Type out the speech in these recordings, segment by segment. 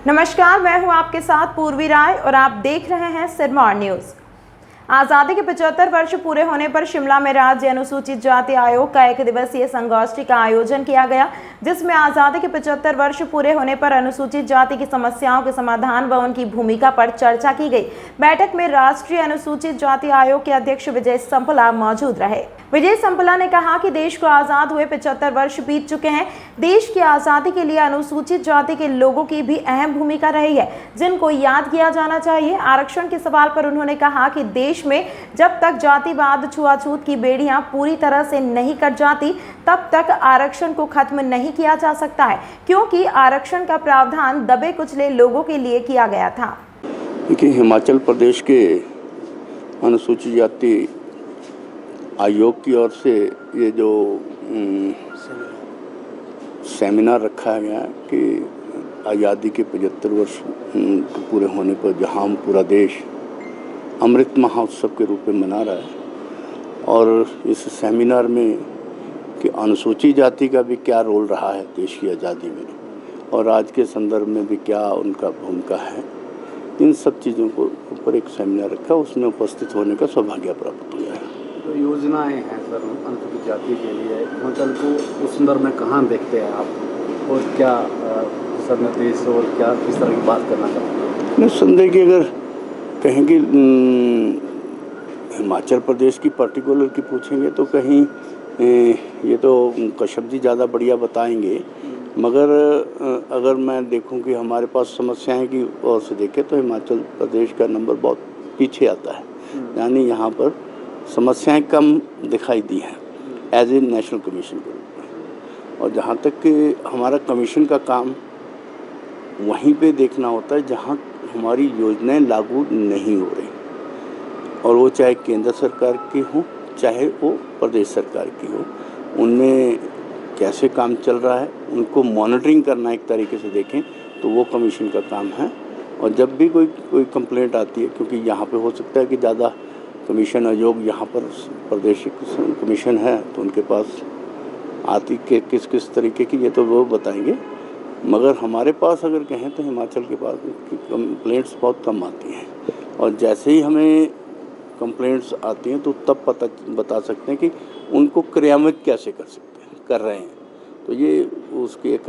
नमस्कार, मैं हूं आपके साथ पूर्वी राय और आप देख रहे हैं सिरमौर न्यूज। आज़ादी के 75 वर्ष पूरे होने पर शिमला में राज्य अनुसूचित जाति आयोग का 1 दिवसीय संगोष्ठी का आयोजन किया गया, जिसमें आज़ादी के 75 वर्ष पूरे होने पर अनुसूचित जाति की समस्याओं के समाधान व उनकी भूमिका पर चर्चा की गई। बैठक में राष्ट्रीय अनुसूचित जाति आयोग के अध्यक्ष विजय संपला मौजूद रहे। विजय संपला ने कहा कि देश को आज़ाद हुए 75 वर्ष बीत चुके हैं। देश की आज़ादी के लिए अनुसूचित जाति के लोगों की भी अहम भूमिका रही है, जिनको याद किया जाना चाहिए। आरक्षण के सवाल पर उन्होंने कहा कि देश में जब तक जातिवाद, छुआछूत की बेड़ियां पूरी तरह से नहीं कट जाती, तब तक आरक्षण को खत्म नहीं किया जा सकता है, क्योंकि आरक्षण का प्रावधान दबे कुचले लोगों के लिए किया गया था। देखिए, हिमाचल प्रदेश के अनुसूचित जाति आयोग की ओर से ये जो सेमिनार रखा गया कि आज़ादी के 75 वर्ष पूरे होने पर जहां पूरा देश अमृत महोत्सव के रूप में मना रहा है, और इस सेमिनार में कि अनुसूचित जाति का भी क्या रोल रहा है देश की आज़ादी में और आज के संदर्भ में भी क्या उनका भूमिका है, इन सब चीज़ों को ऊपर एक सेमिनार रखा, उसमें उपस्थित होने का सौभाग्य प्राप्त हुआ है। तो योजनाएं हैं सर अनुसूचित जाति के लिए, हिमाचल को उस संदर्भ में कहाँ देखते हैं आप, और क्या सब निर्देश और क्या किस तरह की बात करना चाहते हैं? निस्संदेह कि अगर कहें कि हिमाचल प्रदेश की पर्टिकुलर की पूछेंगे तो कहीं ये तो कश्यप जी ज़्यादा बढ़िया बताएंगे, मगर अगर मैं देखूं कि हमारे पास समस्याएं की ओर से देखें तो हिमाचल प्रदेश का नंबर बहुत पीछे आता है, यानी यहाँ पर समस्याएं कम दिखाई दी हैं एज ए नेशनल कमीशन के रूप में। और जहाँ तक कि हमारा कमीशन का काम वहीं पे देखना होता है जहाँ हमारी योजनाएं लागू नहीं हो रही, और वो चाहे केंद्र सरकार की हो चाहे वो प्रदेश सरकार की हो, उनमें कैसे काम चल रहा है उनको मॉनिटरिंग करना एक तरीके से देखें तो वो कमीशन का काम है। और जब भी कोई कंप्लेंट आती है, क्योंकि यहाँ पे हो सकता है कि ज़्यादा कमीशन आयोग यहाँ पर प्रदेश कमीशन है तो उनके पास आती के किस तरीके की ये तो वो बताएंगे, मगर हमारे पास अगर कहें तो हिमाचल के पास कंप्लेंट्स बहुत कम आती हैं, और जैसे ही हमें कंप्लेंट्स आती हैं तो तब बता सकते हैं कि उनको क्रियान्वित कैसे कर रहे हैं। तो ये उसकी एक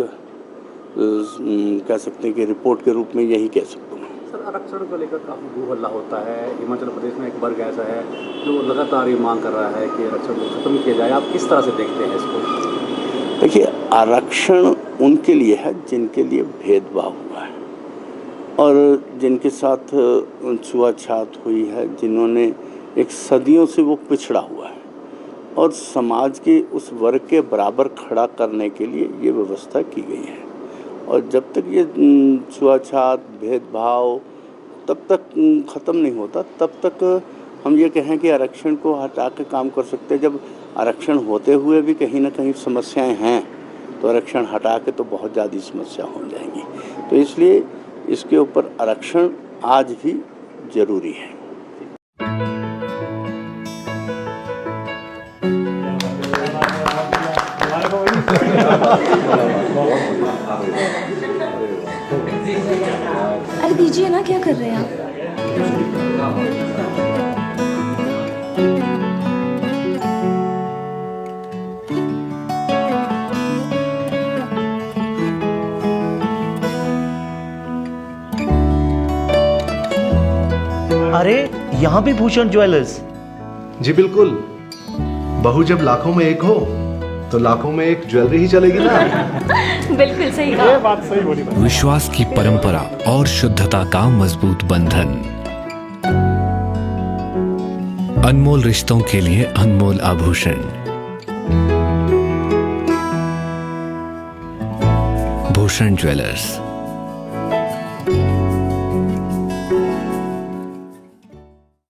कह सकते हैं कि रिपोर्ट के रूप में यही कह सकता हूँ। सर, आरक्षण को लेकर काफ़ी हू हल्ला होता है। हिमाचल प्रदेश में एक वर्ग ऐसा है जो लगातार ये मांग कर रहा है कि आरक्षण को खत्म किया जाए, आप किस तरह से देखते हैं इसको? देखिए, आरक्षण उनके लिए है जिनके लिए भेदभाव हुआ है और जिनके साथ छुआछूत हुई है, जिन्होंने एक सदियों से वो पिछड़ा हुआ है, और समाज के उस वर्ग के बराबर खड़ा करने के लिए ये व्यवस्था की गई है। और जब तक ये छुआछूत भेदभाव तब तक ख़त्म नहीं होता, तब तक हम ये कहें कि आरक्षण को हटा के काम कर सकते हैं। जब आरक्षण होते हुए भी कहीं ना कहीं समस्याएं हैं तो आरक्षण हटा के तो बहुत ज़्यादा समस्या हो जाएंगी। तो इसलिए इसके ऊपर आरक्षण आज भी ज़रूरी है। अरे दीजिए ना, क्या कर रहे हैं आप? अरे यहाँ भी भूषण ज्वेलर्स। जी बिल्कुल, बहू जब लाखों में एक हो तो लाखों में एक ज्वेलरी ही चलेगी ना। बिल्कुल सही कहा। ये बात सही बोली। विश्वास की परंपरा और शुद्धता का मजबूत बंधन, अनमोल रिश्तों के लिए अनमोल आभूषण, भूषण ज्वेलर्स।